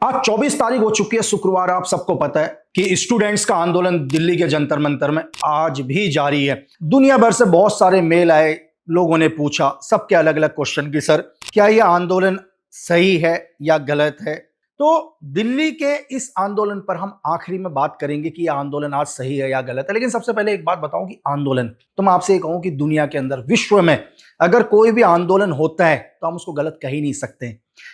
आज 24 तारीख हो चुकी है, शुक्रवार। आप सबको पता है कि स्टूडेंट्स का आंदोलन दिल्ली के जंतर मंतर में आज भी जारी है। दुनिया भर से बहुत सारे मेल आए, लोगों ने पूछा सबके अलग अलग क्वेश्चन कि सर क्या यह आंदोलन सही है या गलत है। तो दिल्ली के इस आंदोलन पर हम आखिरी में बात करेंगे कि यह आंदोलन आज सही है या गलत है। लेकिन सबसे पहले एक बात बताऊं कि आंदोलन, तो मैं आपसे कहूं कि दुनिया के अंदर, विश्व में अगर कोई भी आंदोलन होता है तो हम उसको गलत कह ही नहीं सकते,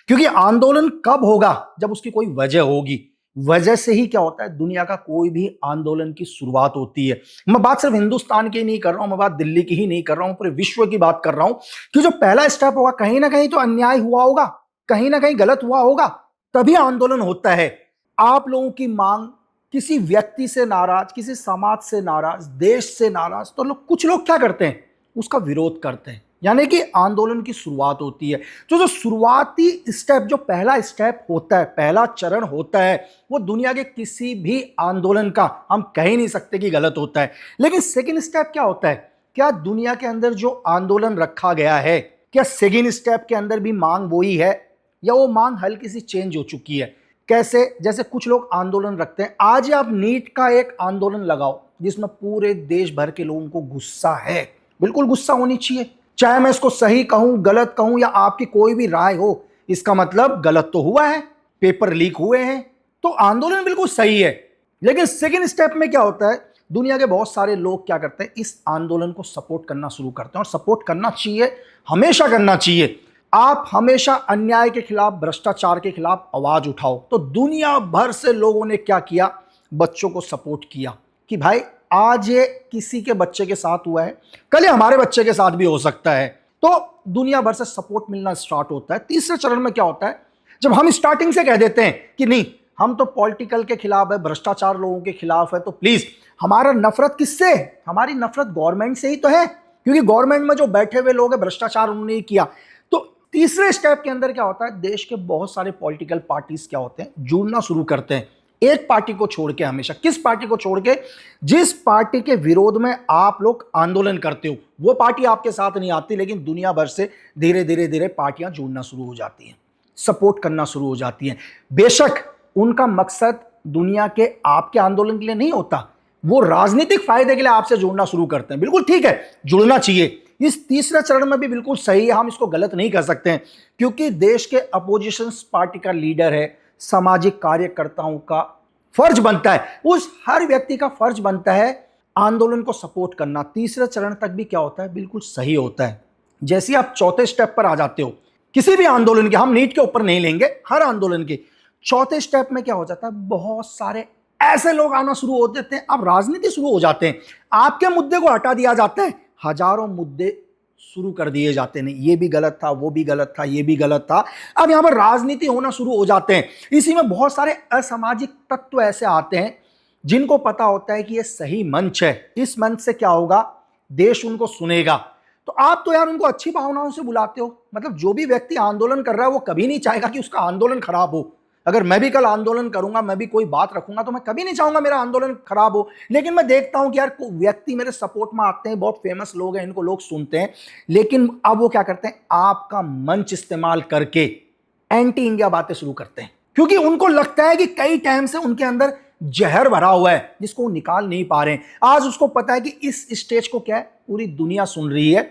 क्योंकि आंदोलन कब होगा? जब उसकी कोई वजह होगी। वजह से ही क्या होता है, दुनिया का कोई भी आंदोलन की शुरुआत होती है। मैं बात सिर्फ हिंदुस्तान की नहीं कर रहा हूं, मैं बात दिल्ली की ही नहीं कर रहा हूं, पूरे विश्व की बात कर रहा हूं कि जो पहला स्टेप होगा, कहीं ना कहीं तो अन्याय हुआ होगा, कहीं ना कहीं गलत हुआ होगा, तभी आंदोलन होता है। आप लोगों की मांग किसी व्यक्ति से नाराज, किसी समाज से नाराज, देश से नाराज, तो कुछ लोग क्या करते हैं, उसका विरोध करते हैं, यानी कि आंदोलन की शुरुआत होती है। तो जो शुरुआती स्टेप, जो पहला स्टेप होता है, पहला चरण होता है, वो दुनिया के किसी भी आंदोलन का हम कह ही नहीं सकते कि गलत होता है। लेकिन सेकंड स्टेप क्या होता है? क्या दुनिया के अंदर जो आंदोलन रखा गया है, क्या सेकंड स्टेप के अंदर भी मांग वही है या वो मांग हल्की सी चेंज हो चुकी है? कैसे? जैसे कुछ लोग आंदोलन रखते हैं, आज आप नीट का एक आंदोलन लगाओ जिसमें पूरे देश भर के लोगों को गुस्सा है, बिल्कुल गुस्सा होनी चाहिए, चाहे मैं इसको सही कहूं, गलत कहूं, या आपकी कोई भी राय हो, इसका मतलब गलत तो हुआ है, पेपर लीक हुए हैं, तो आंदोलन बिल्कुल सही है। लेकिन सेकंड स्टेप में क्या होता है, दुनिया के बहुत सारे लोग क्या करते हैं, इस आंदोलन को सपोर्ट करना शुरू करते हैं। और सपोर्ट करना चाहिए, हमेशा करना चाहिए। आप हमेशा अन्याय के खिलाफ, भ्रष्टाचार के खिलाफ आवाज उठाओ। तो दुनिया भर से लोगों ने क्या किया, बच्चों को सपोर्ट किया कि भाई आज ये किसी के बच्चे के साथ हुआ है, कल ये हमारे बच्चे के साथ भी हो सकता है। तो दुनिया भर से सपोर्ट मिलना स्टार्ट होता है। तीसरे चरण में क्या होता है, जब हम स्टार्टिंग से कह देते हैं कि नहीं, हम तो पॉलिटिकल के खिलाफ है, भ्रष्टाचार लोगों के खिलाफ है, तो प्लीज हमारा नफरत किससे? हमारी नफरत गवर्नमेंट से ही तो है, क्योंकि गवर्नमेंट में जो बैठे हुए लोग हैं, भ्रष्टाचार उन्होंने ही किया। तो तीसरे स्टेप के अंदर क्या होता है, देश के बहुत सारे पॉलिटिकल पार्टीज क्या होते हैं, जुड़ना शुरू करते हैं एक पार्टी को छोड़ के। हमेशा किस पार्टी को छोड़ के? जिस पार्टी के विरोध में आप लोग आंदोलन करते हो, वो पार्टी आपके साथ नहीं आती, लेकिन दुनिया भर से धीरे धीरे धीरे पार्टियां जुड़ना शुरू हो जाती हैं, सपोर्ट करना शुरू हो जाती हैं। बेशक उनका मकसद दुनिया के आपके आंदोलन के लिए नहीं होता, वो राजनीतिक फायदे के लिए आपसे जुड़ना शुरू करते हैं। बिल्कुल ठीक है, जुड़ना चाहिए। इस तीसरे चरण में भी बिल्कुल सही है, हम इसको गलत नहीं कर सकते हैं, क्योंकि देश के अपोजिशन पार्टी का लीडर है, सामाजिक कार्यकर्ताओं का फर्ज बनता है, उस हर व्यक्ति का फर्ज बनता है आंदोलन को सपोर्ट करना। तीसरे चरण तक भी क्या होता है, बिल्कुल सही होता है। जैसे आप चौथे स्टेप पर आ जाते हो, किसी भी आंदोलन के, हम नीट के ऊपर नहीं लेंगे, हर आंदोलन के चौथे स्टेप में क्या हो जाता है, बहुत सारे ऐसे लोग आना शुरू हो जाते हैं, अब राजनीति शुरू हो जाते हैं, आपके मुद्दे को हटा दिया जाता है, हजारों मुद्दे शुरू कर दिए जाते हैं, ये भी गलत था, वो भी गलत था, ये भी गलत था। अब यहां पर राजनीति होना शुरू हो जाते हैं। इसी में बहुत सारे असामाजिक तत्व ऐसे आते हैं जिनको पता होता है कि ये सही मंच है, इस मंच से क्या होगा, देश उनको सुनेगा। तो आप तो यार उनको अच्छी भावनाओं से बुलाते हो, मतलब जो भी व्यक्ति आंदोलन कर रहा है वो कभी नहीं चाहेगा कि उसका आंदोलन खराब हो। अगर मैं भी कल आंदोलन करूंगा, मैं भी कोई बात रखूंगा, तो मैं कभी नहीं चाहूंगा मेरा आंदोलन खराब हो। लेकिन मैं देखता हूं कि यार व्यक्ति मेरे सपोर्ट में आते हैं, बहुत फेमस लोग हैं, इनको लोग सुनते हैं, लेकिन अब वो क्या करते हैं, आपका मंच इस्तेमाल करके एंटी इंडिया बातें शुरू करते हैं, क्योंकि उनको लगता है कि कई टाइम से उनके अंदर जहर भरा हुआ है जिसको वो निकाल नहीं पा रहे हैं। आज उसको पता है कि इस स्टेज को क्या है, पूरी दुनिया सुन रही है,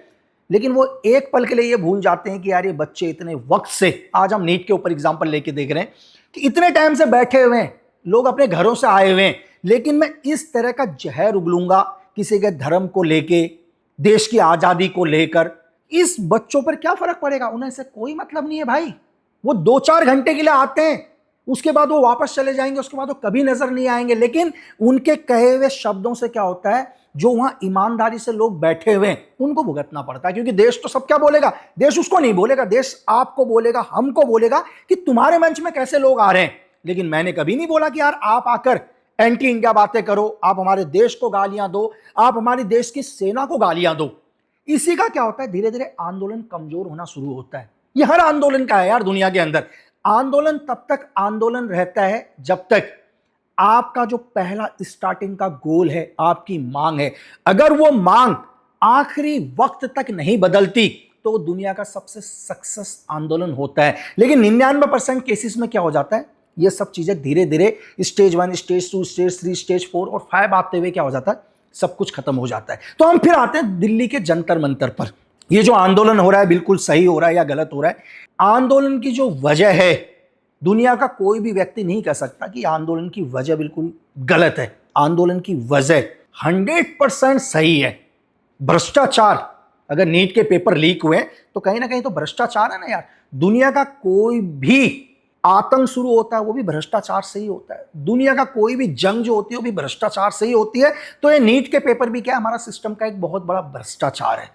लेकिन वो एक पल के लिए ये भूल जाते हैं कि यार ये बच्चे इतने वक्त से, आज हम नीट के ऊपर एग्जांपल लेके देख रहे हैं कि इतने टाइम से बैठे हुए हैं लोग, अपने घरों से आए हुए हैं, लेकिन मैं इस तरह का जहर उगलूंगा किसी के धर्म को लेके, देश की आजादी को लेकर, इस बच्चों पर क्या फर्क पड़ेगा? उन्हें इससे कोई मतलब नहीं है भाई। वो 2-4 घंटे के लिए आते हैं, उसके बाद वो वापस चले जाएंगे, उसके बाद वो कभी नजर नहीं आएंगे। लेकिन उनके कहे हुए शब्दों से क्या होता है, जो वहां ईमानदारी से लोग बैठे हुए हैं उनको भुगतना पड़ता है, क्योंकि देश तो सब क्या बोलेगा, देश उसको नहीं बोलेगा, देश आपको बोलेगा, हमको बोलेगा कि तुम्हारे मंच में कैसे लोग आ रहे हैं। लेकिन मैंने कभी नहीं बोला कि यार आप आकर एंटी इंडिया बातें करो, आप हमारे देश को गालियां दो, आप हमारे देश की सेना को गालियां दो। इसी का क्या होता है, धीरे धीरे आंदोलन कमजोर होना शुरू होता है। ये हर आंदोलन का है यार, दुनिया के अंदर आंदोलन तब तक आंदोलन रहता है जब तक आपका जो पहला स्टार्टिंग का गोल है, आपकी मांग है, अगर वो मांग आखिरी वक्त तक नहीं बदलती तो दुनिया का सबसे सक्सेस आंदोलन होता है। लेकिन 99% केसेस में क्या हो जाता है, ये सब चीजें धीरे धीरे स्टेज 1, स्टेज 2, स्टेज 3, स्टेज 4 और 5 आते हुए क्या हो जाता है, सब कुछ खत्म हो जाता है। तो हम फिर आते हैं दिल्ली के जंतर मंतर पर। ये जो आंदोलन हो रहा है बिल्कुल सही हो रहा है या गलत हो रहा है? आंदोलन की जो वजह है, दुनिया का कोई भी व्यक्ति नहीं कह सकता कि आंदोलन की वजह बिल्कुल गलत है। आंदोलन की वजह 100% सही है। भ्रष्टाचार, अगर नीट के पेपर लीक हुए तो कहीं ना कहीं तो भ्रष्टाचार है ना यार। दुनिया का कोई भी आतंक शुरू होता है वो भी भ्रष्टाचार से ही होता है। दुनिया का कोई भी जंग जो होती है वो भी भ्रष्टाचार से ही होती है। तो ये नीट के पेपर भी क्या है, हमारा सिस्टम का एक बहुत बड़ा भ्रष्टाचार है।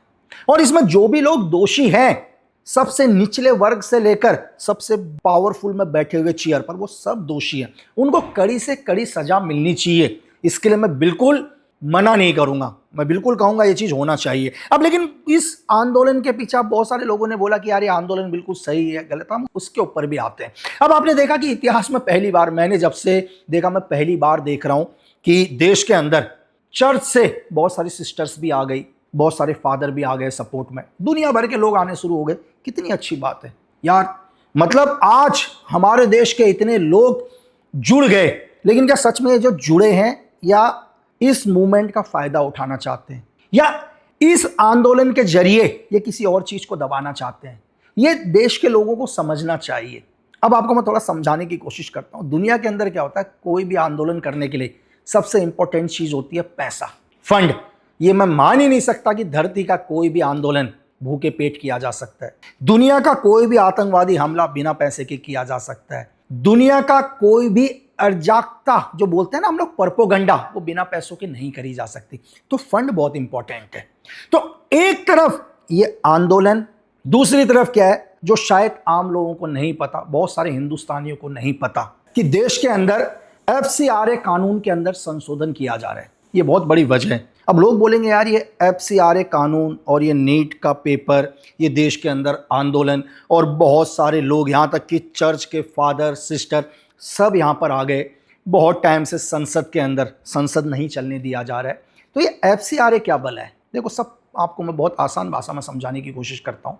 और इसमें जो भी लोग दोषी हैं, सबसे निचले वर्ग से लेकर सबसे पावरफुल में बैठे हुए चेयर पर, वो सब दोषी हैं। उनको कड़ी से कड़ी सजा मिलनी चाहिए। इसके लिए मैं बिल्कुल मना नहीं करूंगा, मैं बिल्कुल कहूंगा ये चीज होना चाहिए। अब लेकिन इस आंदोलन के पीछे बहुत सारे लोगों ने बोला कि यार ये आंदोलन बिल्कुल सही है, गलत, हम उसके ऊपर भी आते हैं। अब आपने देखा कि इतिहास में पहली बार, मैंने जब से देखा, मैं पहली बार देख रहा हूं कि देश के अंदर चर्च से बहुत सारी सिस्टर्स भी आ गई, बहुत सारे फादर भी आ गए सपोर्ट में, दुनिया भर के लोग आने शुरू हो गए। कितनी अच्छी बात है यार। मतलब आज हमारे देश के इतने लोग जुड़ गए, लेकिन क्या सच में ये जो जुड़े हैं या इस मूवमेंट का फायदा उठाना चाहते हैं, या इस आंदोलन के जरिए ये किसी और चीज को दबाना चाहते हैं? ये देश के लोगों को समझना चाहिए। अब आपको मैं थोड़ा समझाने की कोशिश करता हूं। दुनिया के अंदर क्या होता है, कोई भी आंदोलन करने के लिए सबसे इंपॉर्टेंट चीज होती है पैसा, फंड। ये मैं मान ही नहीं सकता कि धरती का कोई भी आंदोलन भूखे पेट किया जा सकता है। दुनिया का कोई भी आतंकवादी हमला बिना पैसे के किया जा सकता है। दुनिया का कोई भी अर्जाकता, जो बोलते हैं ना हम लोग, प्रोपेगेंडा, वो बिना पैसों के नहीं करी जा सकती। तो फंड बहुत इंपॉर्टेंट है। तो एक तरफ ये आंदोलन, दूसरी तरफ क्या है जो शायद आम लोगों को नहीं पता, बहुत सारे हिंदुस्तानियों को नहीं पता, कि देश के अंदर FCRA कानून के अंदर संशोधन किया जा रहा है। ये बहुत बड़ी वजह है। अब लोग बोलेंगे यार ये FCRA कानून और ये नीट का पेपर, ये देश के अंदर आंदोलन, और बहुत सारे लोग, यहाँ तक कि चर्च के फादर सिस्टर सब यहाँ पर आ गए। बहुत टाइम से संसद के अंदर संसद नहीं चलने दिया जा रहा है। तो ये FCRA क्या बल है? देखो, सब आपको मैं बहुत आसान भाषा में समझाने की कोशिश करता हूँ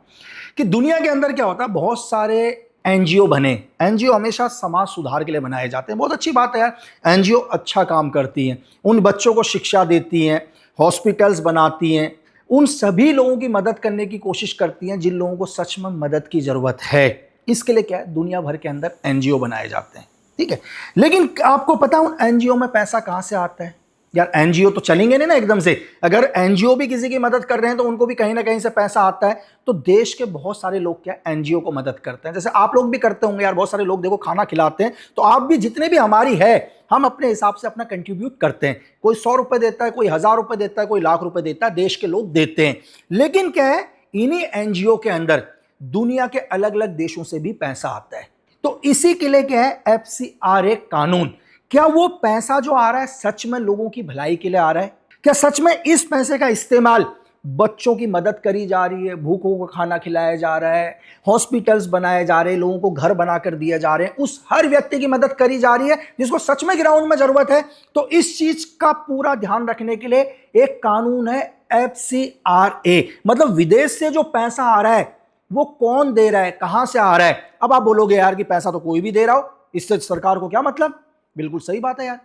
कि दुनिया के अंदर क्या होता है, बहुत सारे NGO बने। NGO हमेशा समाज सुधार के लिए बनाए जाते हैं। बहुत अच्छी बात है यार, NGO अच्छा काम करती हैं, उन बच्चों को शिक्षा देती हैं, हॉस्पिटल्स बनाती हैं, उन सभी लोगों की मदद करने की कोशिश करती हैं जिन लोगों को सच में मदद की जरूरत है। इसके लिए क्या है, दुनिया भर के अंदर NGO बनाए जाते हैं, ठीक है। लेकिन आपको पता है उन NGO में पैसा कहाँ से आता है? यार NGO तो चलेंगे नहीं ना एकदम से। अगर NGO भी किसी की मदद कर रहे हैं तो उनको भी कहीं ना कहीं से पैसा आता है। तो देश के बहुत सारे लोग क्या NGO को मदद करते हैं, जैसे आप लोग भी करते होंगे यार। बहुत सारे लोग देखो खाना खिलाते हैं, तो आप भी, जितने भी हमारी है, हम अपने हिसाब से अपना कंट्रीब्यूट करते हैं। कोई 100 रुपए देता है, कोई 1000 रुपए देता है, कोई लाख रुपए देता है, देश के लोग देते हैं। लेकिन क्या है, इन्हीं NGO के अंदर दुनिया के अलग अलग देशों से भी पैसा आता है। तो इसी के लिए क्या है, FCRA कानून। क्या वो पैसा जो आ रहा है सच में लोगों की भलाई के लिए आ रहा है? क्या सच में इस पैसे का इस्तेमाल बच्चों की मदद करी जा रही है, भूखों को खाना खिलाया जा रहा है, हॉस्पिटल्स बनाए जा रहे हैं, लोगों को घर बनाकर दिए जा रहे हैं, उस हर व्यक्ति की मदद करी जा रही है जिसको सच में ग्राउंड में जरूरत है? तो इस चीज का पूरा ध्यान रखने के लिए एक कानून है FCRA। मतलब विदेश से जो पैसा आ रहा है वो कौन दे रहा है, कहां से आ रहा है? अब आप बोलोगे यार कि पैसा तो कोई भी दे रहा हो, इससे सरकार को क्या मतलब? बिल्कुल सही बात है यार,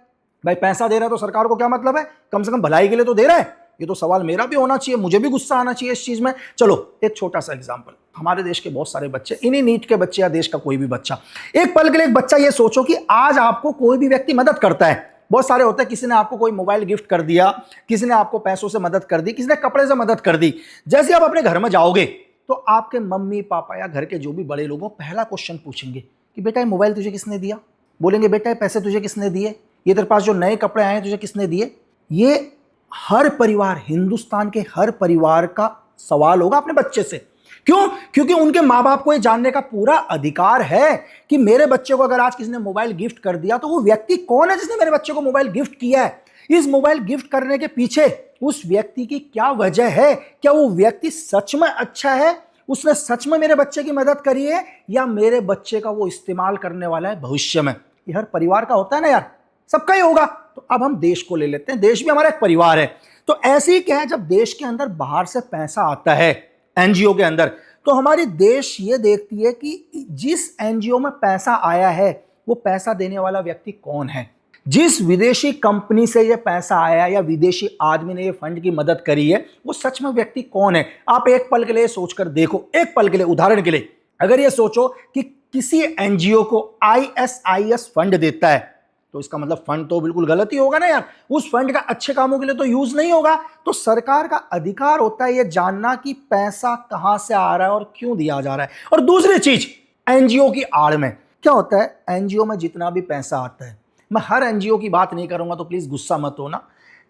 भाई पैसा दे रहा है तो सरकार को क्या मतलब है? कम से कम भलाई के लिए तो दे रहा है। ये तो सवाल मेरा भी होना चाहिए, मुझे भी गुस्सा आना चाहिए इस चीज में। चलो एक छोटा सा एग्जांपल, हमारे देश के बहुत सारे बच्चे, इन्हीं नीट के बच्चे या देश का कोई भी बच्चा, एक पल के लिए एक बच्चा ये सोचो कि आज आपको कोई भी व्यक्ति मदद करता है। बहुत सारे होते हैं, किसी ने आपको कोई मोबाइल गिफ्ट कर दिया, किसी ने आपको पैसों से मदद कर दी, किसी ने कपड़े से मदद कर दी। जैसे आप अपने घर में जाओगे तो आपके मम्मी पापा या घर के जो भी बड़े लोग, पहला क्वेश्चन पूछेंगे कि बेटा ये मोबाइल तुझे किसने दिया? बोलेंगे बेटा ये पैसे तुझे किसने दिए? ये तेरे पास जो नए कपड़े आए हैं तुझे किसने दिए? ये हर परिवार, हिंदुस्तान के हर परिवार का सवाल होगा अपने बच्चे से। क्यों? क्योंकि उनके माँ बाप को ये जानने का पूरा अधिकार है कि मेरे बच्चे को अगर आज किसी ने मोबाइल गिफ्ट कर दिया तो वो व्यक्ति कौन है जिसने मेरे बच्चे को मोबाइल गिफ्ट किया है? इस मोबाइल गिफ्ट करने के पीछे उस व्यक्ति की क्या वजह है? क्या वो व्यक्ति सच में अच्छा है, उसने सच में मेरे बच्चे की मदद करी है, या मेरे बच्चे का वो इस्तेमाल करने वाला है भविष्य में? ये हर परिवार का होता है ना यार, सबका ही होगा। तो अब हम देश को ले लेते हैं, देश भी हमारा एक परिवार है। तो ऐसे ही क्या है, जब देश के अंदर बाहर से पैसा आता है NGO के अंदर, तो हमारी देश ये देखती है कि जिस NGO में पैसा आया है वो पैसा देने वाला व्यक्ति कौन है, जिस विदेशी कंपनी से ये पैसा आया या विदेशी आदमी ने ये फंड की मदद करी है, वो सच में व्यक्ति कौन है। आप एक पल के लिए सोचकर देखो, एक पल के लिए, उदाहरण के लिए अगर ये सोचो कि किसी एनजीओ को ISIS फंड देता है, तो इसका मतलब फंड तो बिल्कुल गलत ही होगा ना यार। उस फंड का अच्छे कामों के लिए तो यूज नहीं होगा। तो सरकार का अधिकार होता है ये जानना कि पैसा कहां से आ रहा है और क्यों दिया जा रहा है। और दूसरी चीज, एनजीओ की आड़ में क्या होता है, एनजीओ में जितना भी पैसा आता है, मैं हर एनजीओ की बात नहीं करूंगा तो प्लीज गुस्सा मत होना,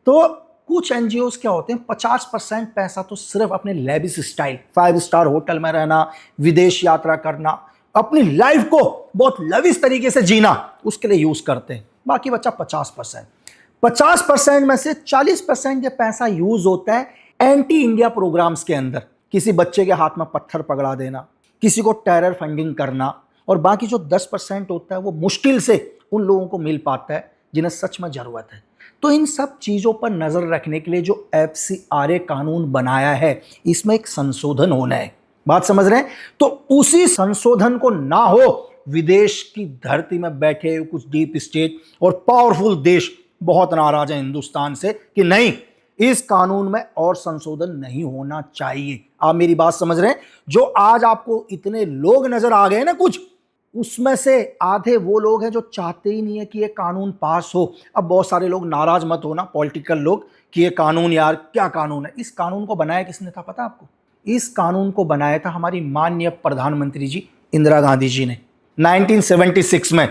तो कुछ एनजीओ क्या होते हैं 50% पैसा तो सिर्फ अपने लेविश स्टाइल, 5 स्टार होटल में रहना, विदेश यात्रा करना, अपनी लाइफ को बहुत लविश तरीके से जीना, उसके लिए यूज करते हैं। बाकी बच्चा 50% में से 40% ये पैसा यूज होता है एंटी इंडिया प्रोग्राम्स के अंदर, किसी बच्चे के हाथ में पत्थर पकड़ा देना, किसी को टेरर फंडिंग करना, और बाकी जो 10% होता है वो मुश्किल से उन लोगों को मिल पाता है जिन्हें सच में जरूरत है। तो इन सब चीजों पर नजर रखने के लिए जो FCRA कानून बनाया है, इसमें एक संशोधन होना है। बात समझ रहे हैं? तो उसी संशोधन को ना हो, विदेश की धरती में बैठे कुछ डीप स्टेट और पावरफुल देश बहुत नाराज हैं हिंदुस्तान से कि नहीं, इस कानून में और संशोधन नहीं होना चाहिए। आप मेरी बात समझ रहे हैं? जो आज आपको इतने लोग नजर आ गए ना कुछ, उसमें से आधे वो लोग हैं जो चाहते ही नहीं है कि ये कानून पास हो। अब बहुत सारे लोग नाराज मत होना, पॉलिटिकल लोग, कि ये कानून यार क्या कानून है। इस कानून को बनाया किसने था पता आपको? इस कानून को बनाया था हमारी माननीय प्रधानमंत्री जी इंदिरा गांधी जी ने 1976 में,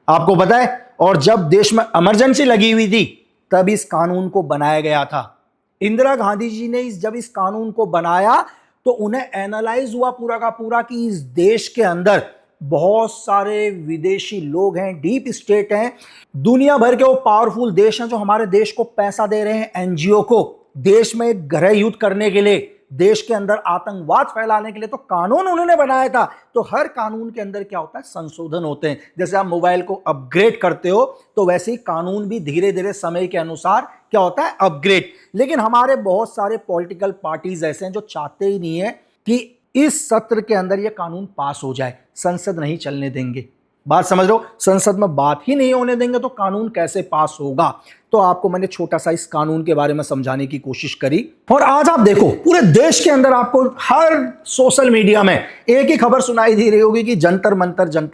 आपको पता है। और जब देश में इमरजेंसी लगी हुई थी तब इस कानून को बनाया गया था। इंदिरा गांधी जी ने जब इस कानून को बनाया तो उन्हें एनालाइज हुआ पूरा का पूरा कि इस देश के अंदर बहुत सारे विदेशी लोग हैं, डीप स्टेट हैं, दुनिया भर के वो पावरफुल देश हैं जो हमारे देश को पैसा दे रहे हैं, एनजीओ को, देश में एक गृह युद्ध करने के लिए, देश के अंदर आतंकवाद फैलाने के लिए। तो कानून उन्होंने बनाया था। तो हर कानून के अंदर क्या होता है, संशोधन होते हैं। जैसे आप मोबाइल को अपग्रेड करते हो तो वैसे ही कानून भी धीरे धीरे समय के अनुसार क्या होता है, अपग्रेड। लेकिन हमारे बहुत सारे पॉलिटिकल पार्टीज ऐसे हैं जो चाहते ही नहीं है कि इस सत्र के अंदर यह कानून पास हो जाए, संसद नहीं चलने देंगे। बात समझ लो, संसद में बात ही नहीं होने देंगे तो कानून कैसे पास होगा। तो आपको मैंने छोटा सा इस कानून के बारे में समझाने की कोशिश करी। और आज आप देखो पूरे देश के अंदर आपको हर सोशल मीडिया में एक ही खबर सुनाई दे रही होगी कि जंतर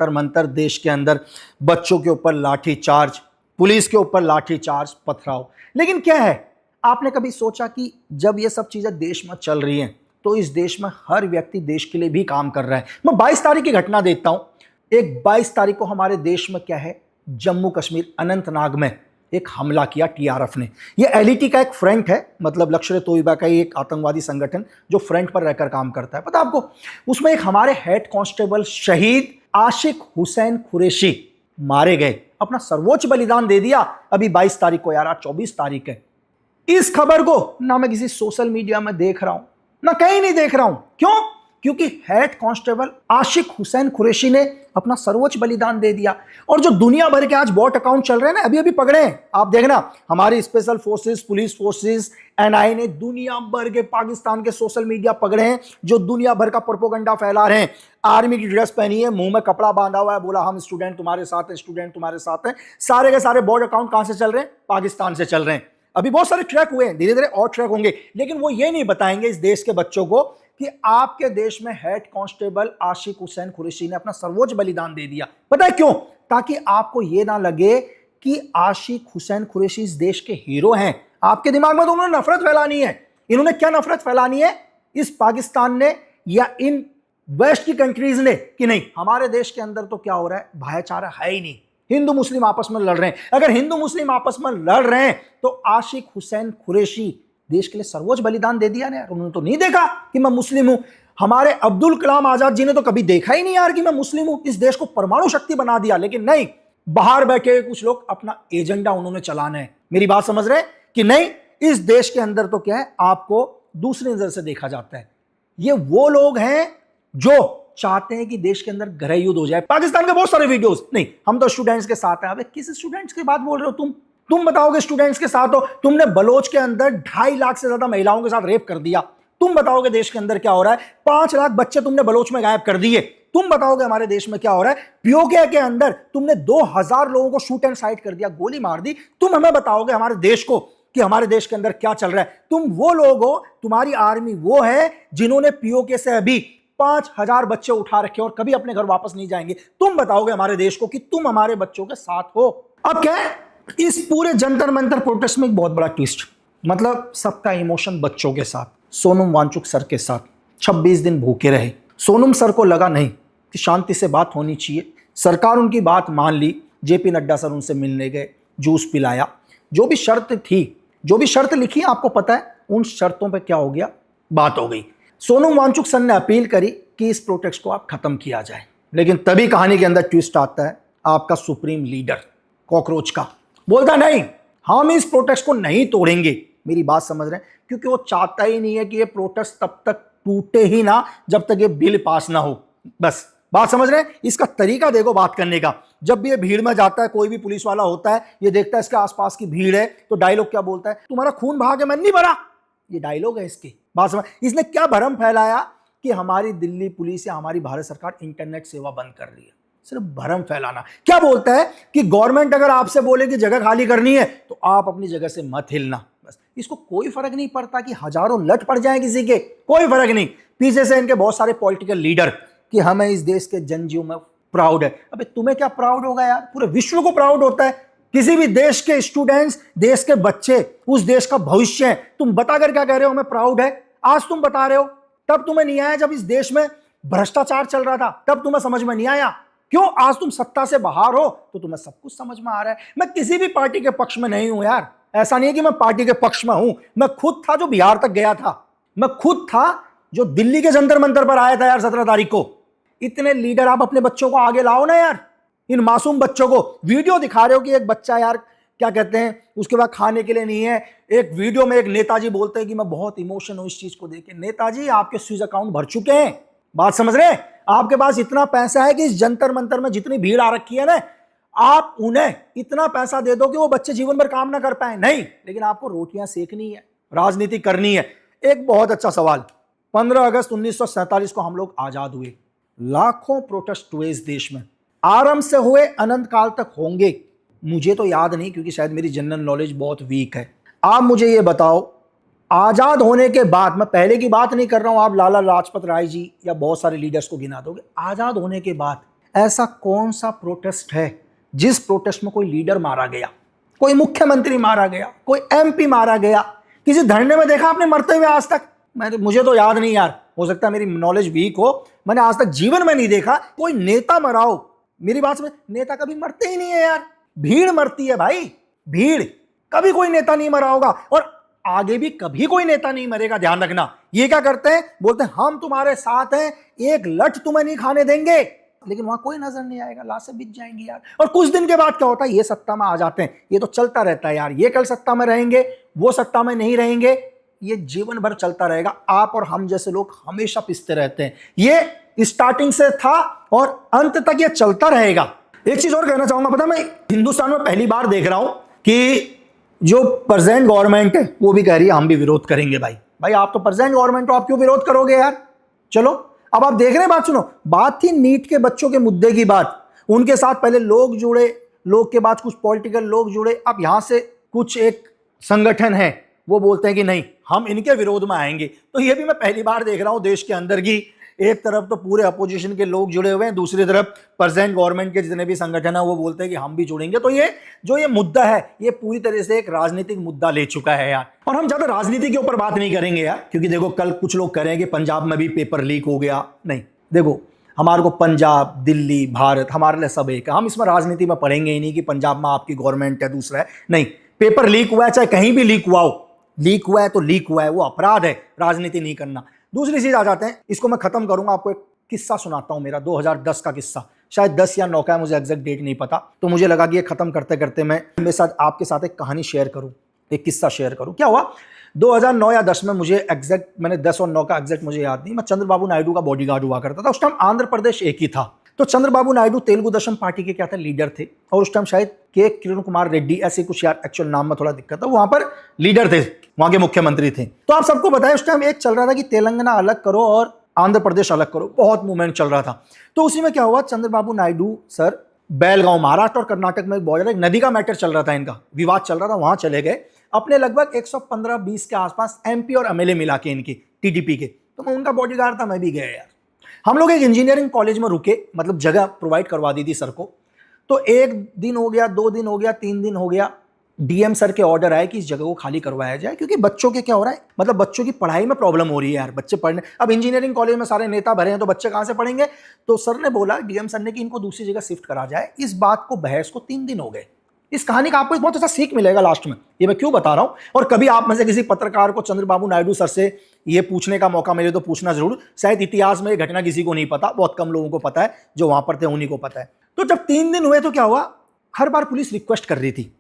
मंतर देश के अंदर बच्चों के ऊपर लाठी चार्ज, पुलिस के ऊपर लाठी चार्ज, पथराव। लेकिन क्या है, आपने कभी सोचा कि जब ये सब चीजें देश में चल रही हैं तो इस देश में हर व्यक्ति देश के लिए भी काम कर रहा है। मैं 22 तारीख की घटना देता हूं। एक 22 तारीख को हमारे देश में क्या है, जम्मू कश्मीर अनंतनाग में एक हमला किया TRF ने। यह LET का एक फ्रंट है, मतलब लश्कर तोयबा का एक आतंकवादी संगठन जो फ्रंट पर रहकर काम करता है। पता आपको, उसमें एक हमारे हेड कांस्टेबल शहीद आशिक हुसैन कुरैशी मारे गए, अपना सर्वोच्च बलिदान दे दिया। अभी 22 तारीख को यार, आज 24 तारीख है। इस खबर को ना मैं किसी सोशल मीडिया में देख रहा हूं, ना कहीं नहीं देख रहा हूं। क्यों? क्योंकि हेड कांस्टेबल आशिक हुसैन कुरैशी ने अपना सर्वोच्च बलिदान दे दिया। और जो दुनिया भर के आज बॉट अकाउंट चल रहे हैं ना, अभी अभी पकड़े हैं, आप देखना, हमारी special forces, police forces, NIA ने दुनिया भर के पाकिस्तान के सोशल मीडिया पकड़े हैं जो दुनिया भर का प्रोपोगंडा फैला रहे हैं। आर्मी की ड्रेस पहनी है, मुंह में कपड़ा बांधा हुआ है, बोला हम स्टूडेंट तुम्हारे साथ हैं, स्टूडेंट तुम्हारे साथ हैं। सारे के सारे बॉट अकाउंट कहां से चल रहे हैं? पाकिस्तान से चल रहे हैं। अभी बहुत सारे ट्रैक हुए हैं, धीरे धीरे और ट्रैक होंगे, लेकिन वो ये नहीं बताएंगे इस देश के बच्चों को कि आपके देश में हेड कांस्टेबल आशिक हुसैन कुरैशी ने अपना सर्वोच्च बलिदान दे दिया। पता है क्यों? ताकि आपको यह ना लगे कि आशिक हुसैन कुरैशी इस देश के हीरो हैं। आपके दिमाग में तो उन्होंने नफरत फैलानी है। इन्होंने क्या नफरत फैलानी है? इस पाकिस्तान ने या इन वेस्ट की कंट्रीज ने कि नहीं, हमारे देश के अंदर तो क्या हो रहा है, भाईचारा है ही नहीं, हिंदू मुस्लिम आपस में लड़ रहे हैं। अगर हिंदू मुस्लिम आपस में लड़ रहे हैं तो आशिक हुसैन कुरैशी देश के लिए सर्वोच्च बलिदान दे दिया ना यार। उन्होंने तो नहीं देखा कि मैं मुस्लिम हूं। हमारे अब्दुल कलाम आजाद जी ने तो कभी देखा ही नहीं यार कि मैं मुस्लिम हूं। इस देश को परमाणु शक्ति बना दिया। लेकिन नहीं, बाहर बैठे कुछ लोग अपना एजेंडा उन्होंने चलाना है। मेरी बात समझ रहे हैं कि नहीं? इस देश के अंदर तो क्या है, आपको दूसरी नजर से देखा जाता है। ये वो लोग हैं जो चाहते हैं कि देश के अंदर गृह युद्ध हो जाए। पाकिस्तान के बहुत सारे वीडियोस, नहीं हम तो स्टूडेंट्स के साथ हैं। अबे किस स्टूडेंट्स की बात बोल रहे हो तुम बताओगे स्टूडेंट्स के साथ हो? तुमने बलोच के अंदर 2.5 लाख से ज्यादा महिलाओं के साथ रेप कर दिया। तुम बताओगे देश के अंदर क्या हो रहा है? 5 लाख बच्चे तुमने बलोच में गायब कर दिए। तुम बताओगे हमारे देश में क्या हो रहा है? पीओके के अंदर तुमने 2000 लोगों को शूट एंड साइट कर दिया, गोली मार दी। तुम हमें बताओगे हमारे देश को कि हमारे देश के अंदर क्या चल रहा है? तुम वो लोग हो, तुम्हारी आर्मी वो है जिन्होंने पीओके से अभी 5000 बच्चे उठा रखे और कभी अपने घर वापस नहीं जाएंगे। तुम बताओगे हमारे देश को कि तुम हमारे बच्चों के साथ हो। अब क्या है, इस पूरे जंतर मंतर प्रोटेस्ट में एक बहुत बड़ा ट्विस्ट, मतलब सबका इमोशन बच्चों के साथ, सोनम वांगचुक सर के साथ 26 दिन भूखे रहे। सोनम सर को लगा नहीं कि शांति से बात होनी चाहिए, सरकार उनकी बात मान ली। जेपी नड्डा सर उनसे मिलने गए, जूस पिलाया, जो भी शर्त थी, जो भी शर्त लिखी आपको पता है, उन शर्तों पे क्या हो गया, बात हो गई। सोनम वांगचुक सर ने अपील करी कि इस प्रोटेस्ट को आप खत्म किया जाए, लेकिन तभी कहानी के अंदर ट्विस्ट आता है। आपका सुप्रीम लीडर कॉकरोच का बोलता नहीं, हम इस प्रोटेस्ट को नहीं तोड़ेंगे। मेरी बात समझ रहे हैं? क्योंकि वो चाहता ही नहीं है कि ये प्रोटेस्ट तब तक टूटे ही ना जब तक ये बिल पास ना हो। बस बात समझ रहे हैं? इसका तरीका देखो बात करने का। जब भी ये भीड़ में जाता है, कोई भी पुलिस वाला होता है, ये देखता है इसके आसपास की भीड़ है, तो डायलॉग क्या बोलता है? तुम्हारा खून बहा के मैं नहीं भरा। ये डायलॉग है इसकी। बात समझ, इसने क्या भरम फैलाया कि हमारी दिल्ली पुलिस या हमारी भारत सरकार इंटरनेट सेवा बंद कर रही है। सिर्फ भरम फैलाना। क्या बोलता है कि गवर्नमेंट अगर आपसे बोले कि जगह खाली करनी है तो आप अपनी जगह से मत हिलना। बस इसको कोई फर्क नहीं पड़ता कि हजारों लट पड़ जाए किसी के, कोई फर्क नहीं। पीछे से इनके बहुत सारे पॉलिटिकल लीडर कि हमें इस देश के जनजीव में प्राउड है। अबे तुम्हें क्या प्राउड होगा यार? पूरे विश्व को प्राउड होता है। किसी भी देश के स्टूडेंट्स, देश के बच्चे उस देश का भविष्य है। तुम बताकर क्या कह रहे हो हमें प्राउड है? आज तुम बता रहे हो, तब तुम्हें नहीं आया जब इस देश में भ्रष्टाचार चल रहा था, तब तुम्हें समझ में नहीं आया। क्यों? आज तुम सत्ता से बाहर हो तो तुम्हें सब कुछ समझ में आ रहा है। मैं किसी भी पार्टी के पक्ष में नहीं हूं यार, ऐसा नहीं है कि मैं पार्टी के पक्ष में हूं। मैं खुद था जो बिहार तक गया था, मैं खुद था जो दिल्ली के जंतर मंतर पर आया था यार 17 तारीख को। इतने लीडर आप अपने बच्चों को आगे लाओ ना यार, इन मासूम बच्चों को। वीडियो दिखा रहे हो कि एक बच्चा यार क्या कहते हैं उसके बाद खाने के लिए नहीं है। एक वीडियो में एक नेताजी बोलते हैं कि मैं बहुत इमोशन हूं इस चीज को देख के। नेताजी आपके स्विच अकाउंट भर चुके हैं, बात समझ रहे हैं? आपके पास इतना पैसा है कि इस जंतर मंतर में जितनी भीड़ आ रखी है ना, आप उन्हें इतना पैसा दे दो कि वो बच्चे जीवन भर काम ना कर पाए। नहीं, लेकिन आपको रोटियां सेकनी है, राजनीति करनी है। एक बहुत अच्छा सवाल, 15 अगस्त 1947 को हम लोग आजाद हुए। लाखों प्रोटेस्ट हुए इस देश में, आरंभ से हुए, अनंत काल तक होंगे। मुझे तो याद नहीं क्योंकि शायद मेरी जनरल नॉलेज बहुत वीक है। आप मुझे ये बताओ, आजाद होने के बाद, मैं पहले की बात नहीं कर रहा हूं, आप लाला लाजपत राय जी या बहुत सारे लीडर्स को गिना दोगे। आजाद होने के बाद ऐसा कौन सा प्रोटेस्ट है जिस प्रोटेस्ट में कोई लीडर मारा गया, कोई मुख्यमंत्री मारा गया, कोई एमपी मारा गया? किसी धरने में देखा आपने मरते हुए आज तक? मुझे तो याद नहीं यार, हो सकता है मेरी नॉलेज वीक हो। मैंने आज तक जीवन में नहीं देखा कोई नेता मरा हो। मेरी बात में, नेता कभी मरते ही नहीं है यार, भीड़ मरती है भाई, भीड़। कभी कोई नेता नहीं मरा होगा और आगे भी कभी कोई नेता नहीं मरेगा, ध्यान रखना। ये क्या करते हैं? बोलते हैं हम तुम्हारे साथ हैं, एक लठ तुम्हें नहीं खाने देंगे, लेकिन वहां कोई नजर नहीं आएगा, लाशें बिछ जाएंगी यार। और कुछ दिन के बाद क्या होता है? ये सत्ता में आ जाते हैं। ये तो चलता रहता है यार, ये कल सत्ता में रहेंगे, वो सत्ता में नहीं रहेंगे, ये जीवन भर चलता रहेगा। आप और हम जैसे लोग हमेशा पिसते रहते हैं। ये स्टार्टिंग से था और अंत तक ये चलता रहेगा। एक चीज और कहना चाहूंगा, पता, मैं हिंदुस्तान में पहली बार देख रहा हूं कि जो प्रेजेंट गवर्नमेंट है वो भी कह रही है हम भी विरोध करेंगे। भाई आप तो प्रेजेंट गवर्नमेंट हो, आप क्यों विरोध करोगे यार? चलो अब आप देख रहे हैं, बात सुनो। बात थी नीट के बच्चों के मुद्दे की बात, उनके साथ पहले लोग जुड़े, लोग के बाद कुछ पॉलिटिकल लोग जुड़े। अब यहां से कुछ एक संगठन है वो बोलते हैं कि नहीं हम इनके विरोध में आएंगे। तो ये भी मैं पहली बार देख रहा हूं देश के अंदर की एक तरफ तो पूरे अपोजिशन के लोग जुड़े हुए हैं, दूसरी तरफ प्रेजेंट गवर्नमेंट के जितने भी संगठन है वो बोलते हैं कि हम भी जुड़ेंगे। तो ये जो ये मुद्दा है ये पूरी तरह से एक राजनीतिक मुद्दा ले चुका है यार। और हम ज्यादा राजनीति के ऊपर बात नहीं करेंगे यार, क्योंकि देखो कल कुछ लोग कह रहे हैं कि पंजाब में भी पेपर लीक हो गया। नहीं, देखो हमारे को पंजाब, दिल्ली, भारत हमारे लिए सब एक है। हम इसमें राजनीति में पढ़ेंगे ही नहीं कि पंजाब में आपकी गवर्नमेंट है, दूसरा है। नहीं, पेपर लीक हुआ है, चाहे कहीं भी लीक हुआ हो, लीक हुआ है तो लीक हुआ है, वो अपराध है, राजनीति नहीं करना। दूसरी चीज आ जाते हैं, इसको मैं खत्म करूंगा, आपको एक किस्सा सुनाता हूं मेरा 2010 का किस्सा, शायद 10 या 9 का है, मुझे एग्जैक्ट डेट नहीं पता। तो मुझे लगा कि ये खत्म करते करते मैं मेरे साथ आपके साथ एक कहानी शेयर करूं, एक किस्सा शेयर करूं। क्या हुआ 2009 या 10 में, मुझे एग्जैक्ट, मैंने 10 और 9 का एग्जैक्ट मुझे याद नहीं। मैं चंद्रबाबू नायडू का बॉडीगार्ड हुआ करता था। उस टाइम आंध्र प्रदेश एक ही था। तो चंद्रबाबू नायडू तेलुगु देशम पार्टी के क्या थे, लीडर थे। और उस टाइम शायद के किरण कुमार रेड्डी, ऐसे कुछ यार, एक्चुअल नाम में थोड़ा दिक्कत है, वहां पर लीडर थे, वहां के मुख्यमंत्री थे। तो आप सबको बताया उस टाइम एक चल रहा था कि तेलंगाना अलग करो और आंध्र प्रदेश अलग करो, बहुत मूवमेंट चल रहा था। तो उसी में क्या हुआ, चंद्रबाबू नायडू सर बेलगांव, महाराष्ट्र और कर्नाटक में बॉर्डर, एक नदी का मैटर चल रहा था, इनका विवाद चल रहा था, वहां चले गए। अपने लगभग 115-20 के आसपास एमपी और एमएलए मिला के इनकी टीडीपी के, तो मैं उनका बॉडीगार्ड था, मैं भी गया यार। हम लोग एक इंजीनियरिंग कॉलेज में रुके, मतलब जगह प्रोवाइड करवा दी थी सर को। तो 1 दिन हो गया, 2 दिन हो गया, 3 दिन हो गया, डीएम सर के ऑर्डर आए कि इस जगह को खाली करवाया जाए, क्योंकि बच्चों के क्या हो रहा है, मतलब बच्चों की पढ़ाई में प्रॉब्लम हो रही है यार, बच्चे पढ़ने, अब इंजीनियरिंग कॉलेज में सारे नेता भरे हैं तो बच्चे कहां से पढ़ेंगे। तो सर ने बोला, डीएम सर ने, कि इनको दूसरी जगह शिफ्ट करा जाए। इस बात को बहस को 3 दिन हो गए। इस कहानी का आपको बहुत अच्छा सीख मिलेगा लास्ट में, ये मैं क्यों बता रहा हूं। और कभी आप में से किसी पत्रकार को चंद्रबाबू नायडू सर से ये पूछने का मौका मिले तो पूछना जरूर। शायद इतिहास में ये घटना किसी को नहीं पता, बहुत कम लोगों को पता है, जो वहां पर थे उन्हीं को पता है। तो जब 3 दिन हुए तो क्या हुआ, हर बार पुलिस रिक्वेस्ट कर रही थी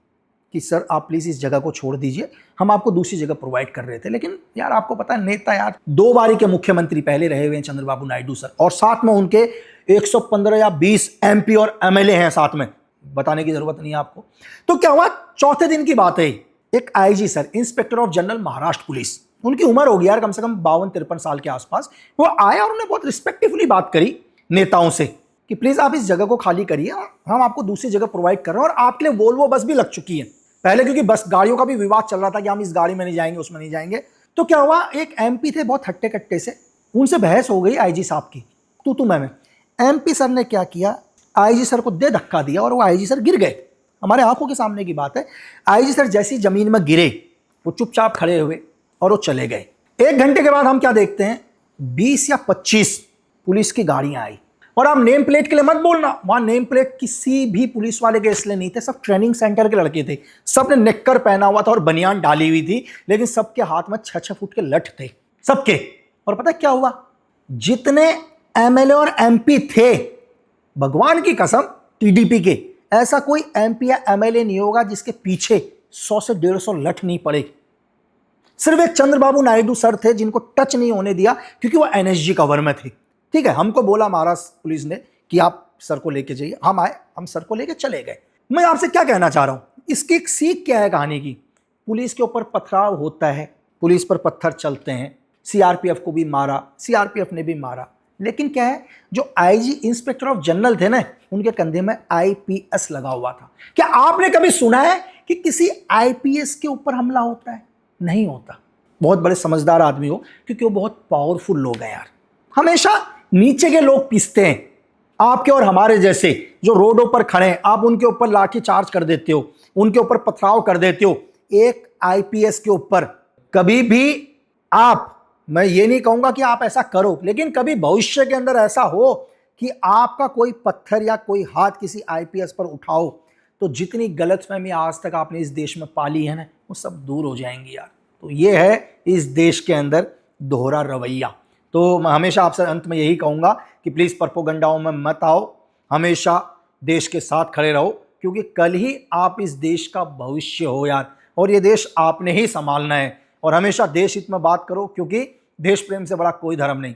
कि सर आप प्लीज इस जगह को छोड़ दीजिए, हम आपको दूसरी जगह प्रोवाइड कर रहे थे। लेकिन यार आपको पता है, नेता यार 2 बारी के मुख्यमंत्री पहले रहे हुए हैं चंद्रबाबू नायडू सर, और साथ में उनके 115 या 20 एमपी और एमएलए हैं साथ में, बताने की जरूरत नहीं है आपको। तो क्या हुआ, चौथे दिन की बात है, एक IG sir, inspector of general Maharashtra police, उनकी उम्र होगी यार कम से कम 52-53 साल के आसपास, वो आया और उन्होंने बहुत रिस्पेक्टफुली बात करी नेताओं से कि प्लीज आप इस जगह को खाली करिए, हम आपको दूसरी जगह प्रोवाइड कर रहे हैं, और आपके लिए वोल्वो बस भी लग चुकी है पहले, क्योंकि बस गाड़ियों का भी विवाद चल रहा था कि हम इस गाड़ी में नहीं जाएंगे, उसमें नहीं जाएंगे। तो क्या हुआ, एक एमपी थे बहुत हट्टे कट्टे से, उनसे बहस हो गई आईजी साहब की, तू मैं। एमपी सर ने क्या किया, आईजी सर को दे धक्का दिया और वो आईजी सर गिर गए। हमारे आंखों के सामने की बात है। आईजी सर जैसी जमीन में गिरे, वो चुपचाप खड़े हुए और वो चले गए। 1 घंटे के बाद हम क्या देखते हैं, 20 या 25 पुलिस की गाड़ियां आई। और आप नेम प्लेट के लिए मत बोलना, वहां नेम प्लेट किसी भी पुलिस वाले के इसलिए नहीं थे, सब ट्रेनिंग सेंटर के लड़के थे, सबने नेक्कर पहना हुआ था और बनियान डाली हुई थी, लेकिन सबके हाथ में 6-6 फुट के लठ थे सबके। और पता क्या हुआ, जितने एमएलए और एमपी थे, भगवान की कसम टीडीपी के, ऐसा कोई एमपी या एमएलए नहीं होगा जिसके पीछे 100 से 150 लठ नहीं पड़े। सिर्फ एक चंद्रबाबू नायडू सर थे जिनको टच नहीं होने दिया, क्योंकि वो एनएसजी कवर में थे। ठीक है, हमको बोला महाराष्ट्र पुलिस ने कि आप सर को लेके जाइए, हम आए, हम सर को लेके चले गए। मैं आपसे क्या कहना चाह रहा हूं, इसकी एक सीख क्या है कहानी की। पुलिस के ऊपर पथराव होता है, पुलिस पर पत्थर चलते हैं, सीआरपीएफ को भी मारा, सीआरपीएफ ने भी मारा, लेकिन क्या है, जो आईजी इंस्पेक्टर ऑफ जनरल थे ना, उनके कंधे में आईपीएस लगा हुआ था। क्या आपने कभी सुना है कि किसी आईपीएस के ऊपर हमला होता है? नहीं होता। बहुत बड़े समझदार आदमी हो, क्योंकि वो बहुत पावरफुल लोग हैं यार। हमेशा नीचे के लोग पीसते हैं, आपके और हमारे जैसे जो रोडों पर खड़े हैं, आप उनके ऊपर लाठी चार्ज कर देते हो, उनके ऊपर पथराव कर देते हो। एक आईपीएस के ऊपर कभी भी आप, मैं ये नहीं कहूंगा कि आप ऐसा करो, लेकिन कभी भविष्य के अंदर ऐसा हो कि आपका कोई पत्थर या कोई हाथ किसी आईपीएस पर उठाओ, तो जितनी गलतफहमी आज तक आपने इस देश में पाली है ना, वो सब दूर हो जाएंगी यार। तो ये है इस देश के अंदर दोहरा रवैया। तो मैं हमेशा आपसे अंत में यही कहूंगा कि प्लीज प्रोपेगेंडाओं में मत आओ, हमेशा देश के साथ खड़े रहो, क्योंकि कल ही आप इस देश का भविष्य हो यार, और ये देश आपने ही संभालना है। और हमेशा देश हित में बात करो, क्योंकि देश प्रेम से बड़ा कोई धर्म नहीं।